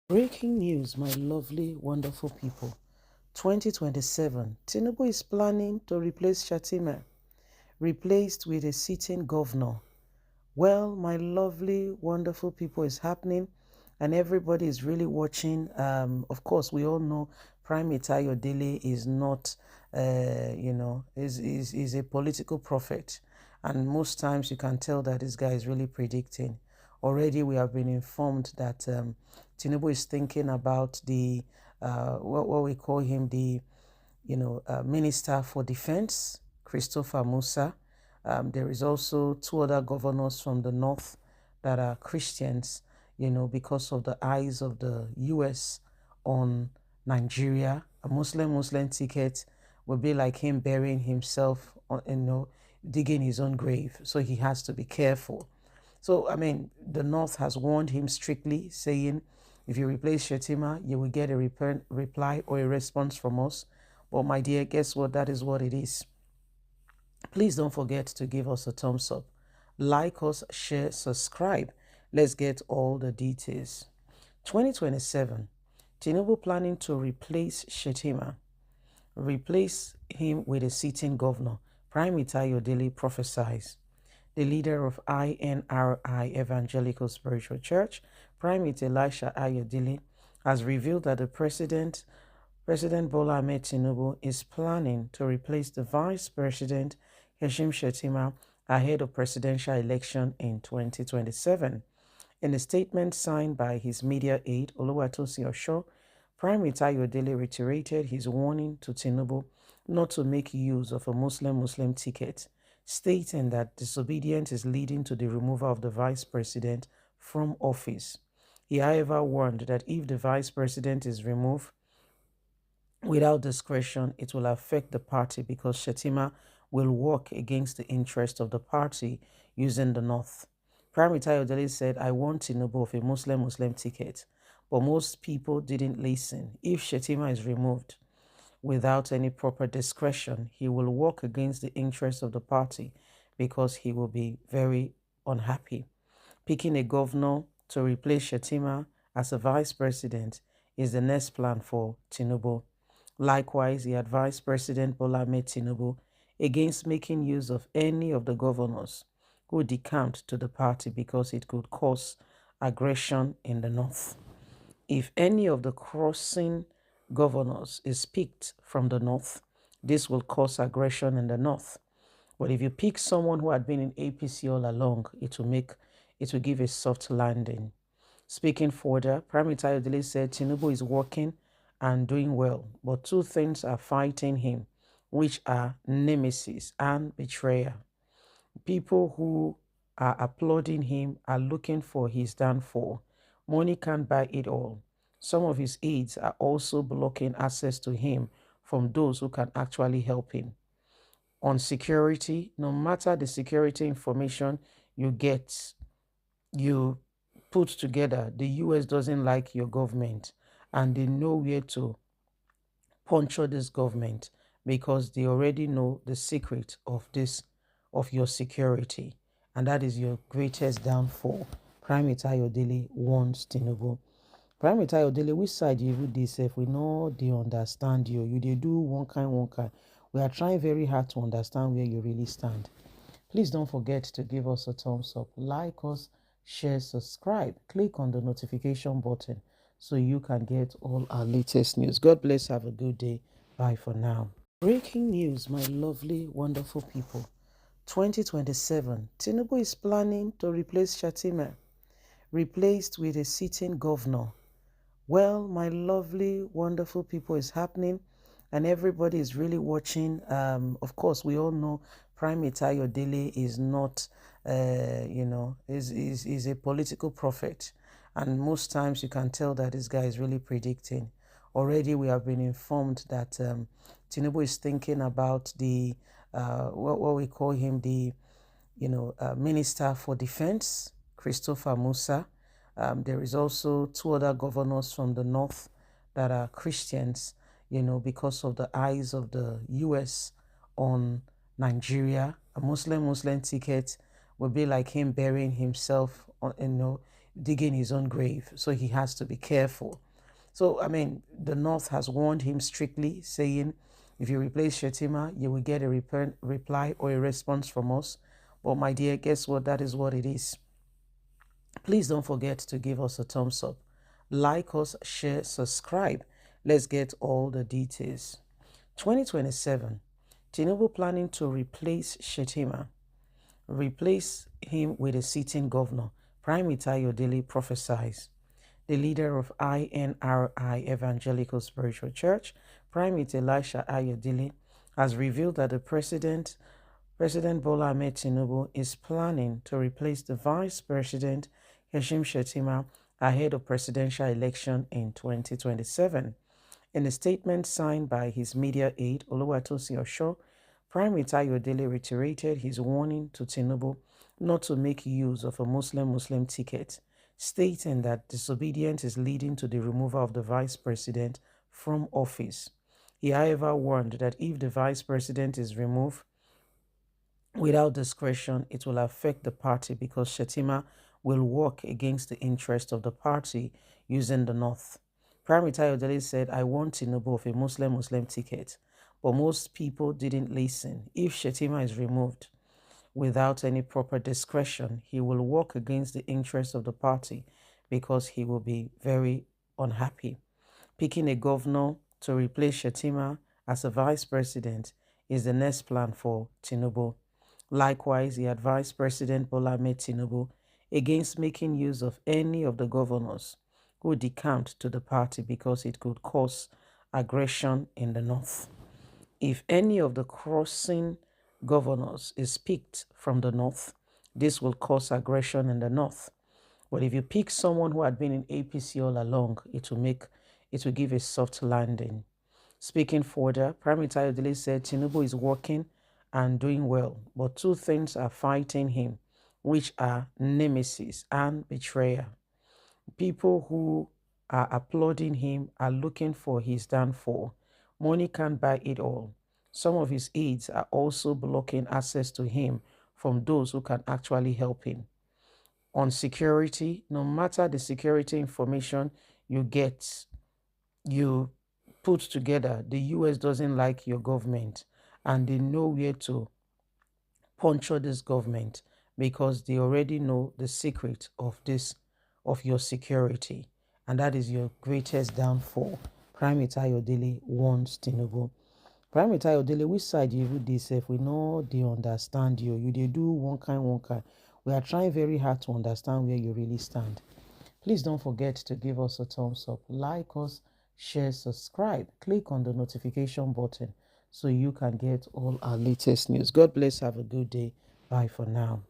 Breaking news, my lovely, wonderful people. 2027, Tinubu is planning to replace Shettima, replaced with a sitting governor. Well, my lovely, wonderful people, is happening, and everybody is really watching. Of course, we all know Prime Minister Ayodele is not, is a political prophet, and most times you can tell that this guy is really predicting. Already, we have been informed that Tinubu is thinking about the what we call him the Minister for Defense, Christopher Musa. There is also two other governors from the north that are Christians, because of the eyes of the US on Nigeria. A Muslim ticket would be like him burying himself, digging his own grave. So he has to be careful. So, I mean, the North has warned him strictly, saying, if you replace Shettima, you will get a reply or a response from us. But, my dear, guess what? That is what it is. Please don't forget to give us a thumbs up. Like us, share, subscribe. Let's get all the details. 2027, Tinubu planning to replace Shettima, replace him with a sitting governor. Prime Minister Ayodele prophesies. The leader of INRI Evangelical Spiritual Church, Primate Elisha Ayodele, has revealed that the President Bola Ahmed Tinubu, is planning to replace the Vice President Kashim Shettima ahead of presidential election in 2027. In a statement signed by his media aide, Oluwatosin Osho, Prime Minister Ayodele reiterated his warning to Tinubu not to make use of a Muslim ticket, stating that disobedience is leading to the removal of the vice president from office. He, however, warned that if the vice president is removed without discretion, it will affect the party because Shettima will work against the interest of the party using the North. Prime Minister Ayodele said, I want Tinubu of a Muslim ticket, but most people didn't listen. If Shettima is removed without any proper discretion, he will work against the interests of the party because he will be very unhappy. Picking a governor to replace Shettima as a vice president is the next plan for Tinubu. Likewise, he advised President Bola Ahmed Tinubu against making use of any of the governors who decamped to the party because it could cause aggression in the north. If any of the crossing governors is picked from the north, this will cause aggression in the north. But if you pick someone who had been in APC all along, it will give a soft landing. Speaking further, Prime Minister Ayodele said Tinubu is working and doing well, but two things are fighting him, which are nemesis and betrayal. People who are applauding him are looking for his downfall. Money can't buy it all. Some of his aides are also blocking access to him from those who can actually help him. On security, no matter the security information you get, you put together, the US doesn't like your government and they know where to puncture this government because they already know the secret of your security, and that is your greatest downfall. Prime Minister Ayodele warns Tinubu. Prime Minister Ayodele, which side you even dey sef? We know they understand you. You dey do one kind. We are trying very hard to understand where you really stand. Please don't forget to give us a thumbs up, like us, share, subscribe, click on the notification button so you can get all our latest news. God bless. Have a good day. Bye for now. Breaking news, my lovely, wonderful people. 2027, Tinubu is planning to replace Shettima, replaced with a sitting governor. Well, my lovely, wonderful people, is happening, and everybody is really watching. Of course, we all know Prime Minister Ayodele is not, is a political prophet, and most times you can tell that this guy is really predicting. Already, we have been informed that Tinubu is thinking about the what we call him the Minister for Defense, Christopher Musa. There is also two other governors from the north that are Christians, because of the eyes of the US on Nigeria. A Muslim ticket would be like him burying himself, digging his own grave. So he has to be careful. So, I mean, the North has warned him strictly, saying, if you replace Shettima, you will get a reply or a response from us. But my dear, guess what? That is what it is. Please don't forget to give us a thumbs up. Like us, share, subscribe. Let's get all the details. 2027, Tinubu planning to replace Shettima, replace him with a sitting governor. Prime Minister Ayodele prophesies. The leader of INRI Evangelical Spiritual Church, Prime Minister Elisha Ayodele, has revealed that the President Bola Ahmed Tinubu is planning to replace the Vice President Kashim Shettima ahead of presidential election in 2027. In a statement signed by his media aide, Oluwatosin Osho, Prime Minister Ayodele reiterated his warning to Tinubu not to make use of a Muslim ticket, stating that disobedience is leading to the removal of the vice president from office. He, however, warned that if the vice president is removed without discretion, it will affect the party because Shettima will work against the interest of the party using the North. Prime Minister Ayodele said, I want Tinubu of a Muslim ticket, but most people didn't listen. If Shettima is removed without any proper discretion, he will work against the interests of the party because he will be very unhappy. Picking a governor to replace Shettima as a vice president is the next plan for Tinubu. Likewise, he advised President Bola Ahmed Tinubu against making use of any of the governors who decamped to the party because it could cause aggression in the north. If any of the crossing governors is picked from the north, this will cause aggression in the north. But if you pick someone who had been in APC all along, it will give a soft landing. Speaking further, Prime Minister Ayodele said Tinubu is working and doing well, but two things are fighting him, which are nemesis and betrayal. People who are applauding him are looking for his downfall. Money can't buy it all. Some of his aides are also blocking access to him from those who can actually help him. On security, no matter the security information you put together, the US doesn't like your government and they know where to puncture this government because they already know the secret of your security, and that is your greatest downfall. Prime Minister Ayodele warns Tinubu. Prime Minister Ayodele, which side you do this if we know they understand you? You they do one kind. We are trying very hard to understand where you really stand. Please don't forget to give us a thumbs up, like us, share, subscribe, click on the notification button so you can get all our latest news. God bless. Have a good day. Bye for now.